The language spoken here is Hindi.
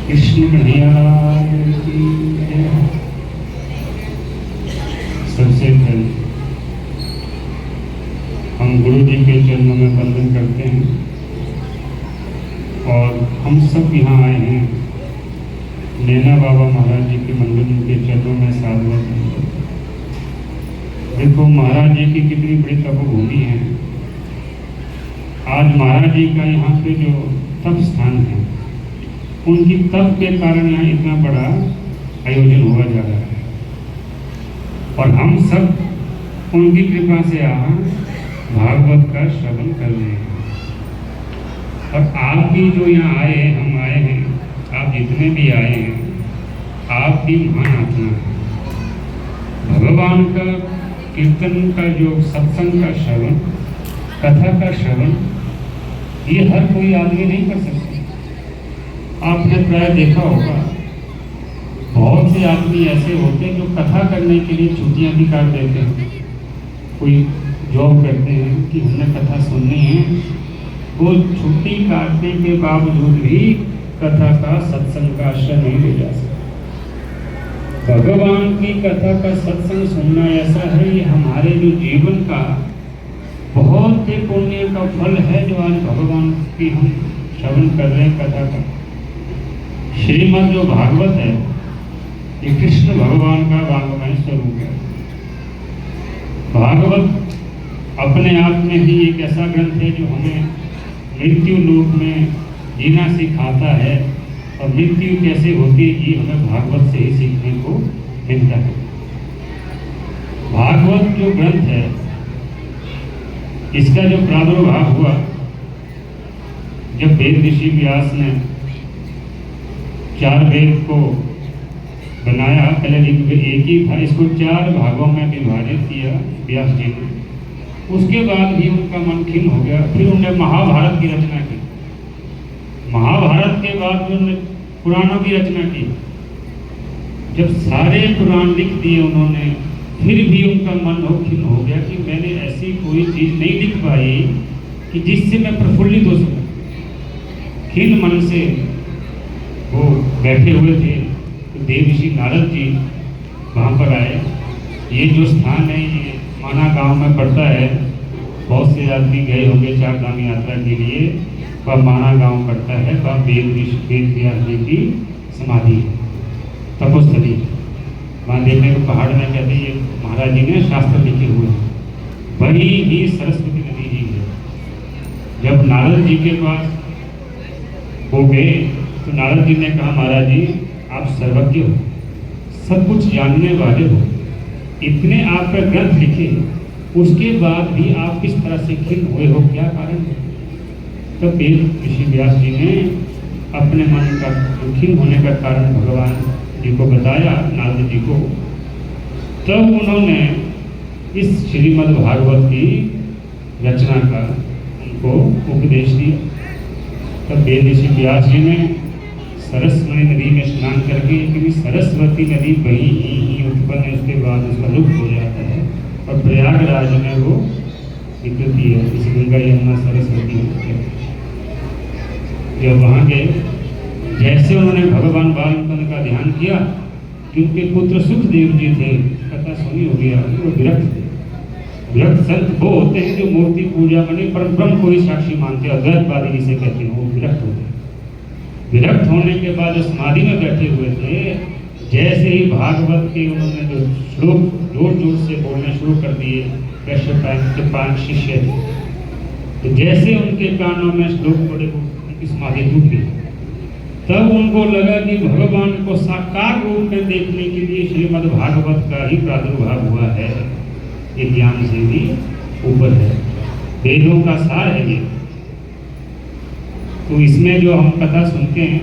कृष्ण कन्हैया की जय। सबसे पहले हम गुरु जी के चरणों में वंदन करते हैं और हम सब यहाँ आए हैं नैना बाबा महाराज जी के मंदिर के चरणों में साधुवाद करते हैं। देखो महाराज जी की कितनी बड़ी तपोभूमि है। आज महाराज जी का यहाँ पे जो तप स्थान है, उनकी तप के कारण यहाँ इतना बड़ा आयोजन हुआ जा रहा है और हम सब उनकी कृपा से यहाँ भागवत का श्रवण कर रहे हैं। और आप भी जो यहाँ आए हैं, हम आए हैं, आप जितने भी आए हैं, आप भी महान आत्मा है। भगवान का कीर्तन का जो सत्संग का श्रवण, कथा का श्रवण, ये हर कोई आदमी नहीं कर सकता। आपने प्राय देखा होगा बहुत से आदमी ऐसे होते हैं जो कथा करने के लिए छुट्टियां भी काट देते हैं। कोई जॉब करते हैं कि हमने कथा सुननी है, वो छुट्टी काटने के बावजूद भी कथा का सत्संग का आश्रय नहीं ले जा सकते। भगवान की कथा का सत्संग सुनना ऐसा है, ये हमारे जो जीवन का बहुत ही पुण्य का फल है जो आज भगवान की हम श्रवण कर रहे हैं कथा का। श्रीमद् जो भागवत है, ये कृष्ण भगवान का वांगमय स्वरूप है। भागवत अपने आप में ही एक ऐसा ग्रंथ है जो हमें मृत्यु लोक में जीना सिखाता है और मृत्यु कैसे होती है ये हमें भागवत से ही सीखने को मिलता है। भागवत जो ग्रंथ है, इसका जो प्रादुर्भाव हुआ जब वेद ऋषि व्यास ने 4 वेद को बनाया, पहले एक ही था, इसको 4 भागों में विभाजित किया व्यास जी ने। उसके बाद भी उनका मन खिन्न हो गया। फिर उन्होंने महाभारत की रचना की। महाभारत के बाद भी उन्होंने पुराणों की रचना की। जब सारे पुराण लिख दिए उन्होंने, फिर भी उनका मन खिन्न हो गया कि मैंने ऐसी कोई चीज नहीं लिख पाई कि जिससे मैं प्रफुल्लित हो सकूं। खिन्न मन से वो बैठे हुए थे तो देव ऋषि नारद जी वहाँ पर आए। ये जो स्थान है ये माना गांव में पड़ता है। बहुत से आदमी गए होंगे 4 धाम यात्रा के लिए। वह माना गांव पड़ता है। वह वेद व्यास जी की समाधि है, तपोस्थली। वहाँ देखने को पहाड़ में कहते हैं ये महाराज जी ने शास्त्र लिखे हुए हैं। वही ही सरस्वती नदी जी है। जब नारद जी के पास वो गए तो नारद जी ने कहा, महाराज जी आप सर्वज्ञ हो, सब कुछ जानने वाले हो, इतने आप पर ग्रंथ लिखे, उसके बाद भी आप किस तरह से खिन्न हुए हो, क्या कारण है? तो वेद ऋषि व्यास जी ने अपने मन का खिन्न होने का कारण भगवान जी को बताया, नारद जी को। तब उन्होंने इस श्रीमद् भागवत की रचना का उनको उपदेश दिया। तब वेद ऋषि व्यास जी ने सरस्वती नदी में स्नान करके, क्योंकि सरस्वती नदी वही ही उत्पन्न है, उसके बाद उसका लुप्त हो जाता है और प्रयागराज में वो निकलती है। इस गंगा यमुना सरस्वती है। जब वहाँ गए, जैसे उन्होंने भगवान वाल्मीकि का ध्यान किया कि उनके पुत्र सुखदेव जी थे, कथा सुनी हो गया, वो विरक्त थे। विरक्त संत वो होते हैं जो मूर्ति पूजा में पर ब्रह्म को ही साक्षी मानते हैं, अद्वैतवादी जिसे कहते हैं, वो विरक्त होते हैं। विरक्त होने के बाद समाधि में बैठे हुए थे, जैसे ही भागवत के उन्होंने जो श्लोक जोर जोर से बोलने शुरू कर दिए, कश्यप के 5 शिष्य थे, तो जैसे उनके कानों में श्लोक पड़े उनकी समाधि टूट गई। तब उनको लगा कि भगवान को साकार रूप में देखने के लिए श्रीमद् भागवत का ही प्रादुर्भाव हुआ है। ये ज्ञान से भी ऊपर है, वेदों का सार है ये। तो इसमें जो हम कथा सुनते हैं